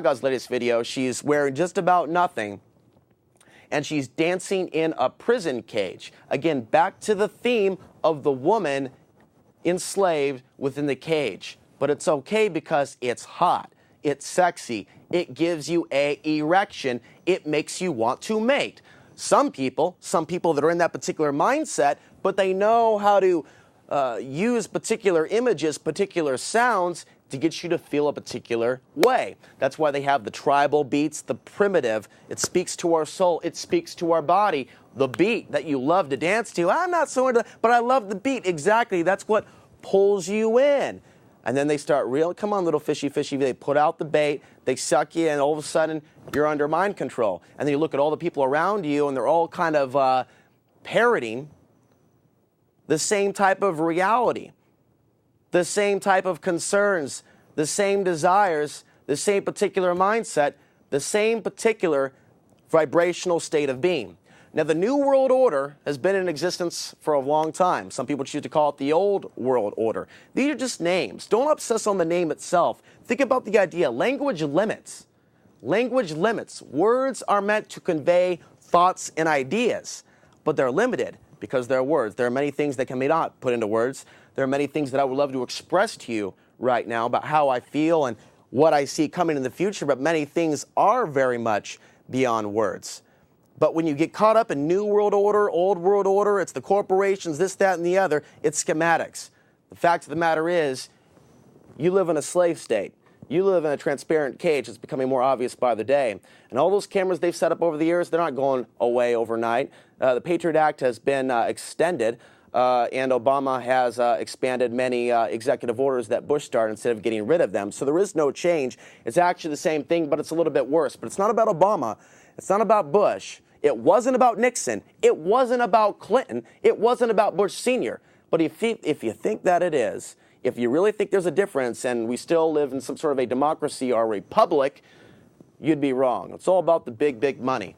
Gaga's latest video, she's wearing just about nothing, and she's dancing in a prison cage. Again, back to the theme of the woman enslaved within the cage. But it's okay because it's hot, it's sexy, it gives you an erection, it makes you want to mate. Some people that are in that particular mindset, but they know how to use particular images, particular sounds to get you to feel a particular way. That's why they have the tribal beats, the primitive. It speaks to our soul. It speaks to our body. The beat that you love to dance to. I'm not so into, but I love the beat. Exactly. That's what pulls you in. And then they start come on, little fishy, fishy. They put out the bait. They suck you in. All of a sudden, you're under mind control. And then you look at all the people around you, and they're all kind of parroting the same type of reality, the same type of concerns, the same desires, the same particular mindset, the same particular vibrational state of being. Now, the New World Order has been in existence for a long time. Some people choose to call it the Old World Order. These are just names. Don't obsess on the name itself. Think about the idea. Language limits. Language limits. Words are meant to convey thoughts and ideas, but they're limited because they're words. There are many things that can be not put into words. There are many things that I would love to express to you right now about how I feel and what I see coming in the future, but many things are very much beyond words. But when you get caught up in New World Order, Old World Order, it's the corporations, this, that, and the other, it's schematics. The fact of the matter is, you live in a slave state. You live in a transparent cage. It's becoming more obvious by the day. And all those cameras they've set up over the years, they're not going away overnight. The Patriot Act has been extended, and Obama has expanded many executive orders that Bush started instead of getting rid of them. So there is no change. It's actually the same thing, but it's a little bit worse. But it's not about Obama. It's not about Bush. It wasn't about Nixon. It wasn't about Clinton. It wasn't about Bush Sr. But if you think that it is, if you really think there's a difference and we still live in some sort of a democracy or a republic, you'd be wrong. It's all about the big, big money.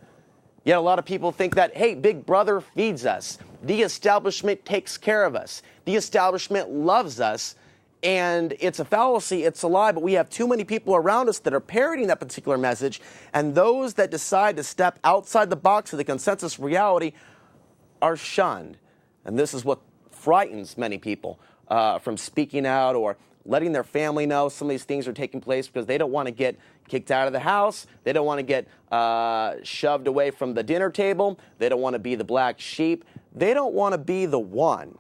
Yet a lot of people think that, hey, Big Brother feeds us. The establishment takes care of us. The establishment loves us. And it's a fallacy, it's a lie, but we have too many people around us that are parroting that particular message, and those that decide to step outside the box of the consensus reality are shunned. And this is what frightens many people from speaking out or letting their family know some of these things are taking place because they don't want to get kicked out of the house, they don't want to get shoved away from the dinner table, they don't want to be the black sheep, they don't want to be the one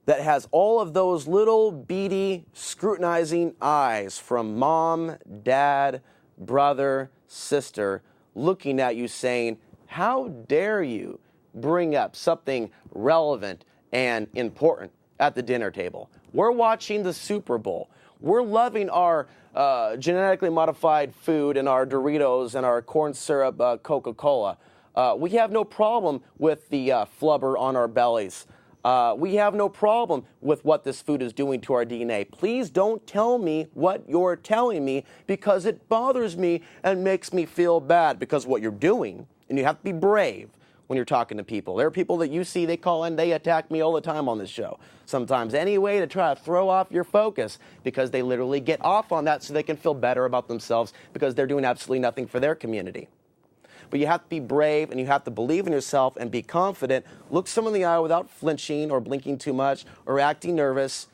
that has all of those little beady, scrutinizing eyes from mom, dad, brother, sister, looking at you saying, how dare you bring up something relevant and important at the dinner table? We're watching the Super Bowl. We're loving our genetically modified food and our Doritos and our corn syrup Coca-Cola. We have no problem with the flubber on our bellies. We have no problem with what this food is doing to our DNA. Please don't tell me what you're telling me because it bothers me and makes me feel bad because what you're doing, and you have to be brave when you're talking to people. There are people that you see, they call in, they attack me all the time on this show. Sometimes anyway to try to throw off your focus because they literally get off on that so they can feel better about themselves because they're doing absolutely nothing for their community. But you have to be brave and you have to believe in yourself and be confident. Look someone in the eye without flinching or blinking too much or acting nervous.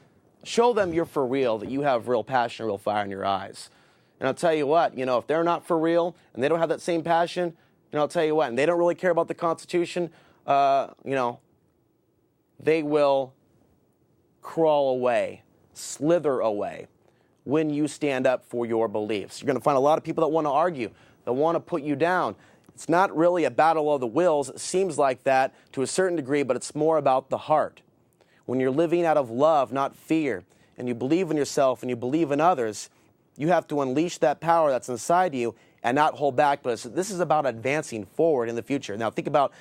Show them you're for real, that you have real passion, real fire in your eyes. And I'll tell you what, if they're not for real and they don't have that same passion, I'll tell you what, and they don't really care about the Constitution, they will crawl away, slither away when you stand up for your beliefs. You're going to find a lot of people that want to argue, that want to put you down. It's not really a battle of the wills. It seems like that to a certain degree, but it's more about the heart. When you're living out of love, not fear, and you believe in yourself and you believe in others, you have to unleash that power that's inside you and not hold back. But this is about advancing forward in the future. Now think about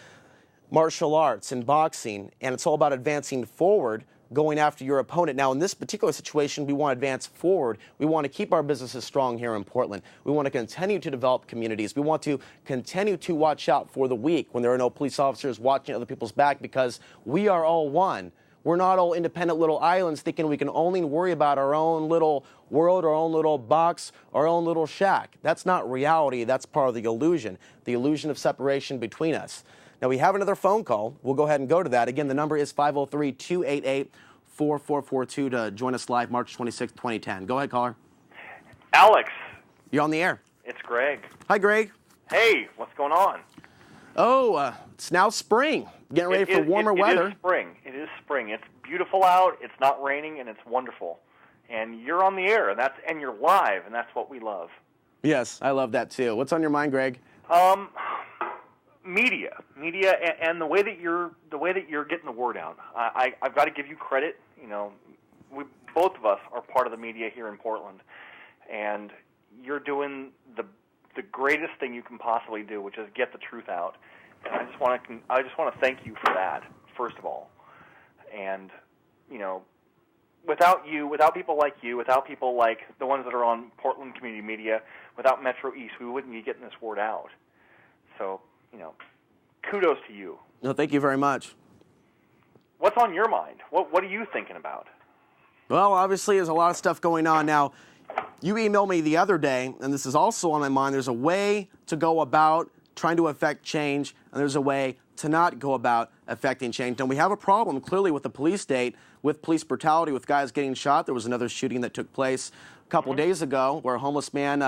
martial arts and boxing, and it's all about advancing forward, going after your opponent. Now, in this particular situation, we want to advance forward. We want to keep our businesses strong here in Portland. We want to continue to develop communities. We want to continue to watch out for the weak when there are no police officers watching other people's back because we are all one. We're not all independent little islands thinking we can only worry about our own little world, our own little box, our own little shack. That's not reality. That's part of the illusion of separation between us. Now, we have another phone call. We'll go ahead and go to that. Again, the number is 503-288-4442 to join us live March 26, 2010. Go ahead, caller. Alex. You're on the air. It's Greg. Hi, Greg. Hey, what's going on? Oh, it's now spring. Getting ready for warmer weather. It is spring. It is spring. It's beautiful out. It's not raining, and it's wonderful. And you're on the air, and you're live, and that's what we love. Yes, I love that too. What's on your mind, Greg? Media, and the way that you're getting the word out. I've got to give you credit. You know, both of us are part of the media here in Portland, and you're doing the greatest thing you can possibly do, which is get the truth out. And I just want to thank you for that, first of all. And you know, without people like you, without people like the ones that are on Portland Community Media, without Metro East, we wouldn't be getting this word out. So, you know, kudos to you. No, thank you very much. What's on your mind? What are you thinking about? Well, obviously, there's a lot of stuff going on now. You emailed me the other day, and this is also on my mind. There's a way to go about trying to affect change, and there's a way to not go about affecting change. And we have a problem, clearly, with the police state, with police brutality, with guys getting shot. There was another shooting that took place a couple days ago where a homeless man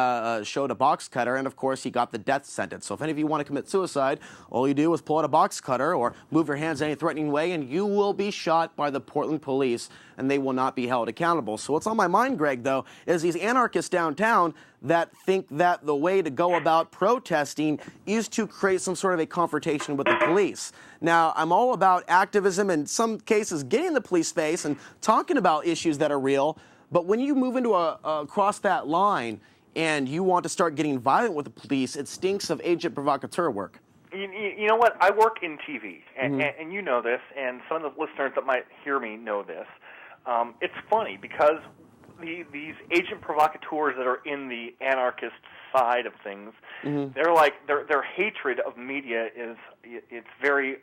showed a box cutter, and, of course, he got the death sentence. So if any of you want to commit suicide, all you do is pull out a box cutter or move your hands any threatening way, and you will be shot by the Portland police, and they will not be held accountable. So what's on my mind, Greg, though, is these anarchists downtown that think that the way to go about protesting is to create some sort of a confrontation with the police. Now, I'm all about activism, in some cases getting in the police space and talking about issues that are real, but when you move into across that line and you want to start getting violent with the police, it stinks of agent provocateur work. You know what? I work in TV, and you know this, and some of the listeners that might hear me know this. It's funny because these agent provocateurs that are in the anarchist side of things, they're like their hatred of media it's very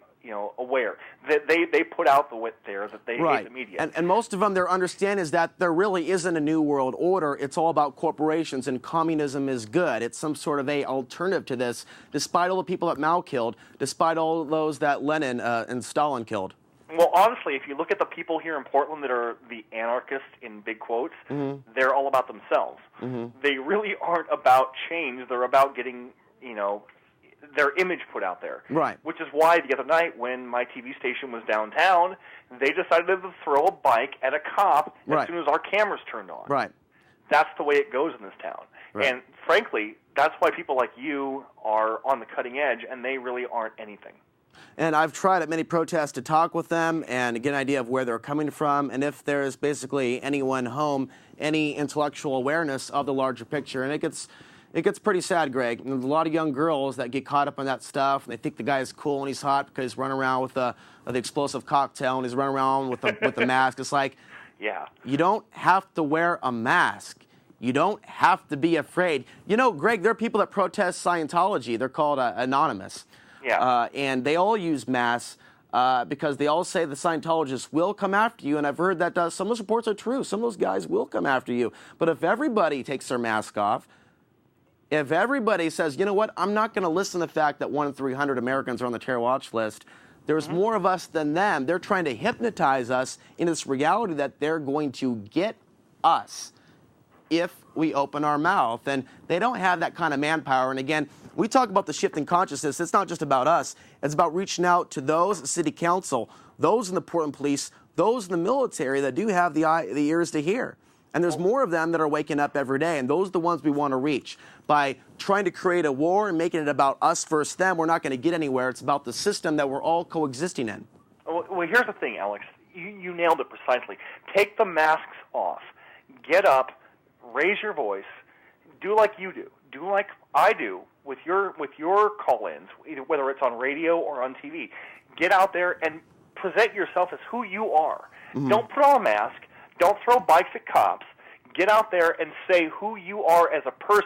aware that they put out the wit there that they hate the media. And most of them, their understanding is that there really isn't a new world order. It's all about corporations, and communism is good. It's some sort of a alternative to this, despite all the people that Mao killed, despite all those that Lenin and Stalin killed. Well, honestly, if you look at the people here in Portland that are the anarchists, in big quotes, they're all about themselves. They really aren't about change. They're about getting, their image put out there. Right. Which is why the other night when my TV station was downtown, they decided to throw a bike at a cop as soon as our cameras turned on. Right. That's the way it goes in this town. Right. And frankly, that's why people like you are on the cutting edge, and they really aren't anything. And I've tried at many protests to talk with them and get an idea of where they're coming from, and if there's basically anyone home, any intellectual awareness of the larger picture. And it gets pretty sad, Greg. And there's a lot of young girls that get caught up on that stuff, and they think the guy is cool and he's hot because he's running around with the explosive cocktail and he's running around with the mask. It's like, yeah, you don't have to wear a mask. You don't have to be afraid. You know, Greg, there are people that protest Scientology. They're called Anonymous. Yeah. And they all use masks because they all say the Scientologists will come after you. And I've heard that some of those reports are true. Some of those guys will come after you. But if everybody takes their mask off, if everybody says, you know what, I'm not going to listen to the fact that 1 in 300 Americans are on the terror watch list, there's more of us than them. They're trying to hypnotize us in this reality that they're going to get us if we open our mouth. And they don't have that kind of manpower. And again, we talk about the shift in consciousness. It's not just about us. It's about reaching out to those at City Council, those in the Portland Police, those in the military that do have the ears to hear. And there's more of them that are waking up every day, and those are the ones we want to reach. By trying to create a war and making it about us versus them, we're not going to get anywhere. It's about the system that we're all coexisting in. Well, here's the thing, Alex. You nailed it precisely. Take the masks off. Get up. Raise your voice. Do like you do. Do like I do with your call-ins, whether it's on radio or on TV. Get out there and present yourself as who you are. Don't put on a mask. Don't throw bikes at cops. Get out there and say who you are as a person.